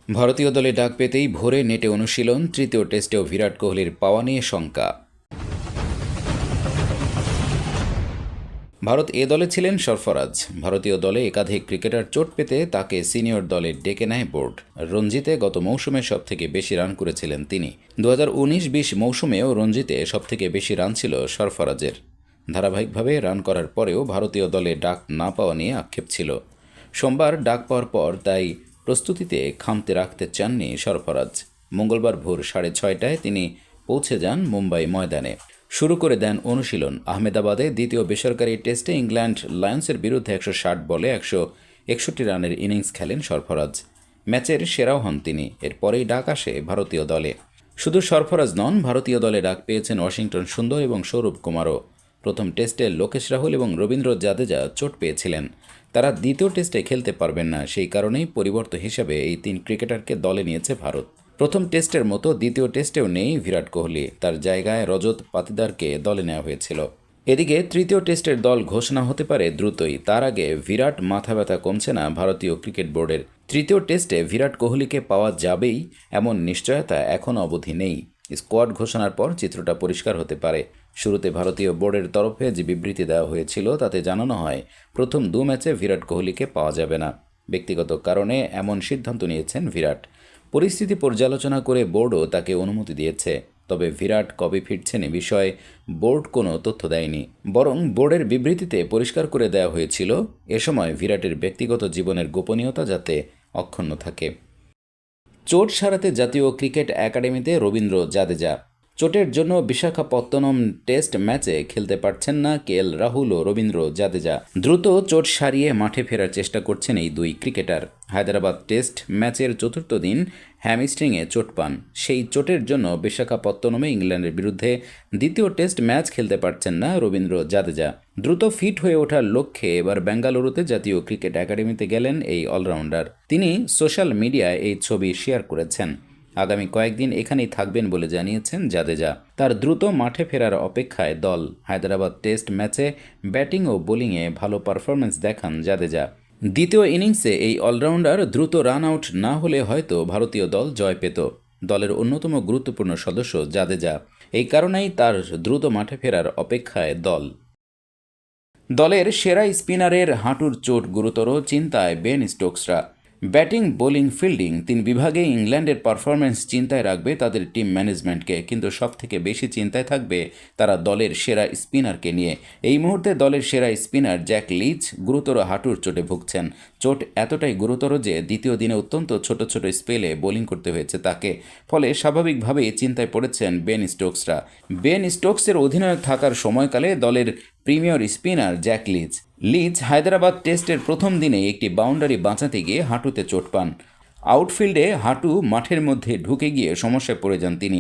ভারতীয় দলে ডাক পেতেই ভোরে নেটে অনুশীলন, তৃতীয় টেস্টেও বিরাট কোহলির পাওয়া নিয়ে শঙ্কা। ভারত এ দলে ছিলেন সরফরাজ। ভারতীয় দলে একাধিক ক্রিকেটার চোট পেতে তাকে সিনিয়র দলে ডেকে নেয় বোর্ড। রঞ্জিতে গত মৌসুমে সবথেকে বেশি রান করেছিলেন তিনি। 2019-20 মৌসুমেও রঞ্জিতে সবথেকে বেশি রান ছিল সরফরাজের। ধারাবাহিকভাবে রান করার পরেও ভারতীয় দলে ডাক না পাওয়া নিয়ে আক্ষেপ ছিল। সোমবার ডাক পাওয়ার পর তাই প্রস্তুতিতে খামতে রাখতে চাননি সরফরাজ। মঙ্গলবার ভোর 6:30টায় তিনি পৌঁছে যান মুম্বাই ময়দানে। শুরু করে দেন অনুশীলন। আহমেদাবাদে দ্বিতীয় বেসরকারি টেস্টে ইংল্যান্ড লায়ন্সের বিরুদ্ধে 160 বলে 161 রানের ইনিংস খেলেন সরফরাজ। ম্যাচের সেরাও হন তিনি। এরপরেই ডাক আসে ভারতীয় দলে। শুধু সরফরাজ নন, ভারতীয় দলে ডাক পেয়েছেন ওয়াশিংটন সুন্দর এবং সৌরভ কুমারও। প্রথম টেস্টে লোকেশ রাহুল এবং রবীন্দ্র জাদেজা চোট পেয়েছিলেন। তারা দ্বিতীয় টেস্টে খেলতে পারবেন না, সেই কারণেই পরিবর্তন হিসেবে এই 3 ক্রিকেটারকে দলে নিয়েছে ভারত। প্রথম টেস্টের মতো দ্বিতীয় টেস্টেও নেই বিরাট কোহলি। তার জায়গায় রজত পাতিদারকে দলে নেওয়া হয়েছিল। এদিকে তৃতীয় টেস্টের দল ঘোষণা হতে পারে দ্রুতই। তার আগে বিরাট মাথা ব্যথা কমছে না ভারতীয় ক্রিকেট বোর্ডের। তৃতীয় টেস্টে বিরাট কোহলিকে পাওয়া যাবেই এমন নিশ্চয়তা এখনও অবধি নেই। স্কোয়াড ঘোষণার পর চিত্রটা পরিষ্কার হতে পারে। শুরুতে ভারতীয় বোর্ডের তরফে যে বিবৃতি দেওয়া হয়েছিল তাতে জানানো হয় প্রথম 2 ম্যাচে বিরাট কোহলিকে পাওয়া যাবে না। ব্যক্তিগত কারণে এমন সিদ্ধান্ত নিয়েছেন বিরাট। পরিস্থিতি পর্যালোচনা করে বোর্ডও তাকে অনুমতি দিয়েছে। তবে বিরাট কবে ফিরছেন এ বিষয়ে বোর্ড কোনো তথ্য দেয়নি। বরং বোর্ডের বিবৃতিতে পরিষ্কার করে দেওয়া হয়েছিল এ সময় বিরাটের ব্যক্তিগত জীবনের গোপনীয়তা যাতে অক্ষুণ্ণ থাকে। চোট সারাতে জাতীয় ক্রিকেট একাডেমিতে রবীন্দ্র জাদেজা। চোটের জন্য বিশাখাপত্তনম টেস্ট ম্যাচে খেলতে পারছেন না কেএল রাহুল ও রবীন্দ্র জাদেজা। দ্রুত চোট সারিয়ে মাঠে ফেরার চেষ্টা করছেন এই 2 ক্রিকেটার। হায়দ্রাবাদ টেস্ট ম্যাচের চতুর্থ দিন হ্যামস্ট্রিংয়ে চোট পান। সেই চোটের জন্য বিশাখাপত্তনমে ইংল্যান্ডের বিরুদ্ধে দ্বিতীয় টেস্ট ম্যাচ খেলতে পারছেন না রবীন্দ্র জাদেজা। দ্রুত ফিট হয়ে ওঠার লক্ষ্যে এবার বেঙ্গালুরুতে জাতীয় ক্রিকেট একাডেমিতে গেলেন এই অলরাউন্ডার। তিনি সোশ্যাল মিডিয়ায় এই ছবি শেয়ার করেছেন। আগামী কয়েকদিন এখানেই থাকবেন বলে জানিয়েছেন জাদেজা। তার দ্রুত মাঠে ফেরার অপেক্ষায় দল। হায়দ্রাবাদ টেস্ট ম্যাচে ব্যাটিং ও বোলিংয়ে ভালো পারফরম্যান্স দেখান জাদেজা। দ্বিতীয় ইনিংসে এই অলরাউন্ডার দ্রুত রান আউট না হলে হয়তো ভারতীয় দল জয় পেত। দলের অন্যতম গুরুত্বপূর্ণ সদস্য জাদেজা। এই কারণেই তার দ্রুত মাঠে ফেরার অপেক্ষায় দল। দলের সেরা স্পিনারের হাঁটুর চোট গুরুতর, চিন্তায় বেন স্টোকসরা। ব্যাটিং, বোলিং, ফিল্ডিং 3 বিভাগেই ইংল্যান্ডের পারফরম্যান্স চিন্তায় রাখবে তাদের টিম ম্যানেজমেন্টকে। কিন্তু সবথেকে বেশি চিন্তায় থাকবে তারা দলের সেরা স্পিনারকে নিয়ে। এই মুহূর্তে দলের সেরা স্পিনার জ্যাক লিচ গুরুতর হাঁটুর চোটে ভুগছেন। চোট এতটাই গুরুতর যে দ্বিতীয় দিনে অত্যন্ত ছোট ছোট স্পেলে বোলিং করতে হয়েছে তাকে। ফলে স্বাভাবিকভাবেই চিন্তায় পড়েছেন বেন স্টোকসরা। বেন স্টোকসের অধিনায়ক থাকার সময়কালে দলের প্রিমিয়ার স্পিনার জ্যাক লিচ হায়দ্রাবাদ টেস্টের প্রথম দিনে একটি বাউন্ডারি বাঁচাতে গিয়ে হাঁটুতে চোট পান। আউটফিল্ডে হাঁটু মাঠের মধ্যে ঢুকে গিয়ে সমস্যায় পড়ে যান তিনি।